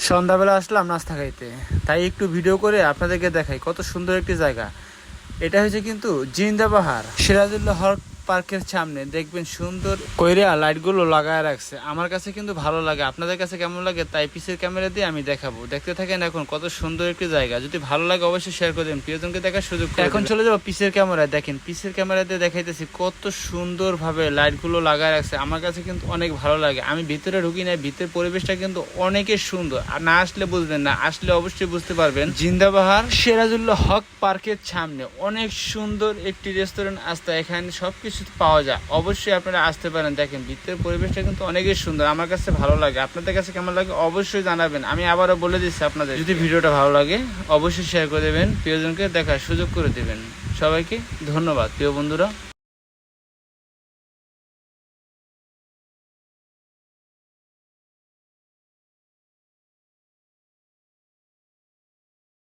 সন্ধ্যাবেলা আসলাম নাস্তা খাইতে, তাই একটু ভিডিও করে আপনাদেরকে দেখাই কত সুন্দর একটি জায়গা। এটা হচ্ছে কিন্তু জিন্দা পাহাড়, সিরাজুল্লাহ হক পার্কের সামনে দেখবেন সুন্দর কইরা লাইটগুলো লাগায় রাখছে। আমার কাছে কিন্তু ভালো লাগে, আপনাদের কাছে কেমন লাগে তাই পিসের ক্যামেরা দিয়ে আমি দেখাবো। দেখতে থাকেন এখন কত সুন্দর একটি জায়গা। যদি ভালো লাগে অবশ্যই শেয়ার করে দেবেন, প্রিয়জনকে দেখার সুযোগ করে এখন চলে যাবো পিসের ক্যামেরায়। দেখেন পিসের ক্যামেরা দিয়ে দেখাইতেছি কত সুন্দর ভাবে লাইটগুলো লাগায় রাখছে। আমার কাছে কিন্তু অনেক ভালো লাগে। আমি ভিতরে ঢুকি নাই, ভিতরের পরিবেশটা কিন্তু অনেকের সুন্দর। আর না আসলে বুঝবেন না, আসলে অবশ্যই বুঝতে পারবেন। জিন্দা পাহাড় সিরাজুল্লাহ হক পার্কের সামনে অনেক সুন্দর একটি রেস্টুরেন্ট আসতে, এখানে সবকিছু পাওয়া যায়। অবশ্যই আপনারা আসতে পারেন। দেখেন ভিতরের পরিবেশটা কিন্তু অনেকই সুন্দর, আমার কাছে ভালো লাগে। আপনাদের কাছে কেমন লাগে অবশ্যই জানাবেন। আমি আবারও বলে দিচ্ছি আপনাদের, যদি ভিডিওটা ভালো লাগে অবশ্যই শেয়ার করে দেবেন, প্রিয়জনকে দেখার সুযোগ করে দেবেন। সবাইকে ধন্যবাদ প্রিয় বন্ধুরা।